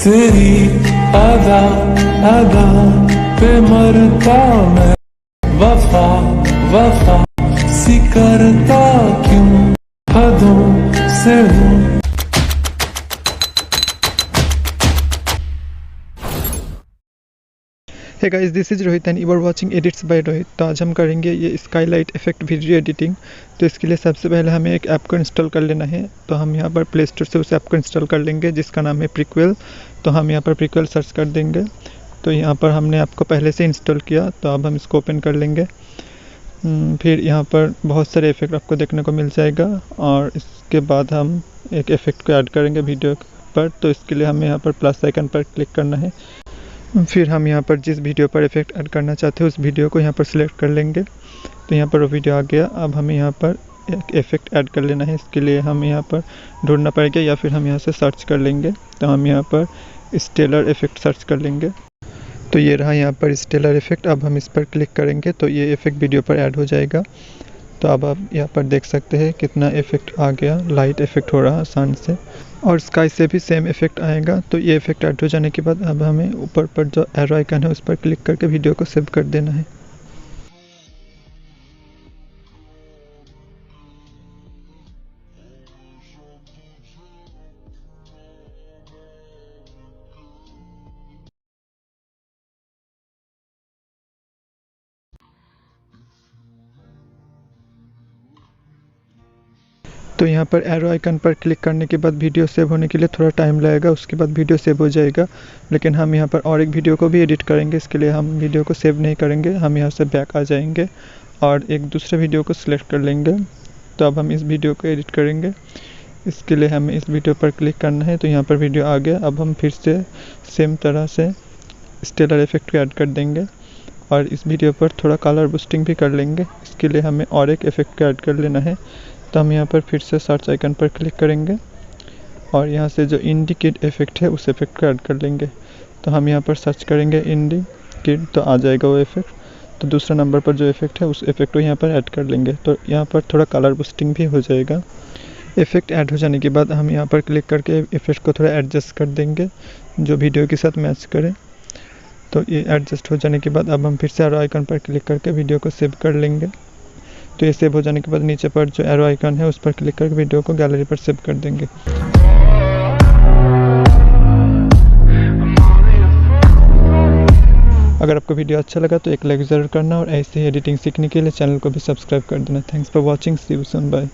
तेरी अदा अदा पे मरता मैं, वफा वफा सी करता क्यों, हदों से हूँ। Hey guys, this is Rohit and you are watching edits by Rohit. तो आज हम करेंगे ये स्काईलाइट इफेक्ट वीडियो एडिटिंग। तो इसके लिए सबसे पहले हमें एक ऐप को इंस्टॉल कर लेना है। तो हम यहाँ पर प्ले स्टोर से उस ऐप को इंस्टॉल कर लेंगे जिसका नाम है प्रीक्वेल। तो हम यहाँ पर प्रीक्वेल सर्च कर देंगे। तो यहाँ पर हमने ऐप को पहले से इंस्टॉल किया, तो अब हम इसको ओपन कर लेंगे। फिर यहाँ पर बहुत सारे इफेक्ट आपको देखने को मिल जाएगा और इसके बाद हम एक इफेक्ट को ऐड करेंगे वीडियो पर। तो इसके लिए हमें यहाँ पर प्लस आइकन पर क्लिक करना है। फिर हम यहाँ पर जिस वीडियो पर इफेक्ट ऐड करना चाहते हैं उस वीडियो को यहाँ पर सिलेक्ट कर लेंगे। तो यहाँ पर वो वीडियो आ गया। अब हमें यहाँ पर एक इफेक्ट ऐड कर लेना है। इसके लिए हम यहाँ पर ढूंढना पड़ेगा या फिर हम यहाँ से सर्च कर लेंगे। तो हम यहाँ पर स्टेलर इफेक्ट सर्च कर लेंगे। तो ये रहा यहाँ पर स्टेलर इफेक्ट। अब हम इस पर क्लिक करेंगे तो ये इफेक्ट वीडियो पर ऐड हो जाएगा। तो अब आप यहाँ पर देख सकते हैं कितना इफेक्ट आ गया। लाइट इफेक्ट हो रहा सन से और स्काई से भी सेम इफेक्ट आएगा। तो ये इफेक्ट ऐड हो जाने के बाद अब हमें ऊपर पर जो एरो आइकन है उस पर क्लिक करके वीडियो को सेव कर देना है। तो यहाँ पर एरो आइकन पर क्लिक करने के बाद वीडियो सेव होने के लिए थोड़ा टाइम लगेगा। उसके बाद वीडियो सेव हो जाएगा। लेकिन हम यहाँ पर और एक वीडियो को भी एडिट करेंगे। इसके लिए हम वीडियो को सेव नहीं करेंगे, हम यहाँ से बैक आ जाएंगे और एक दूसरे वीडियो को सिलेक्ट कर लेंगे। तो अब हम इस वीडियो को एडिट करेंगे। इसके लिए हमें इस वीडियो पर क्लिक करना है। तो यहाँ पर वीडियो आ गया। अब हम फिर से सेम तरह से स्टेलर इफेक्ट को ऐड कर देंगे और इस वीडियो पर थोड़ा कलर बूस्टिंग भी कर लेंगे। इसके लिए हमें और एक इफेक्ट को ऐड कर लेना है। तो हम यहाँ पर फिर से सर्च आइकन पर क्लिक करेंगे और यहाँ से जो इंडिकेट इफेक्ट है उस इफेक्ट को ऐड कर लेंगे। तो हम यहाँ पर सर्च करेंगे इंडिकेट, तो आ जाएगा वो इफेक्ट। तो दूसरा नंबर पर जो इफेक्ट है उस इफेक्ट को यहाँ पर ऐड कर लेंगे। तो यहाँ पर थोड़ा कलर बूस्टिंग भी हो जाएगा। इफेक्ट ऐड हो जाने के बाद हम यहाँ पर क्लिक करके इफेक्ट को थोड़ा एडजस्ट कर देंगे जो वीडियो के साथ मैच करे। तो ये एडजस्ट हो जाने के बाद अब हम फिर से एरो आइकन पर क्लिक करके वीडियो को सेव कर लेंगे। तो ये सेव हो जाने के बाद नीचे पर जो एरो आइकन है उस पर क्लिक करके वीडियो को गैलरी पर सेव कर देंगे। अगर आपको वीडियो अच्छा लगा तो एक लाइक ज़रूर करना और ऐसे ही एडिटिंग सीखने के लिए चैनल को भी सब्सक्राइब कर देना। Thanks for watching, see you soon, bye.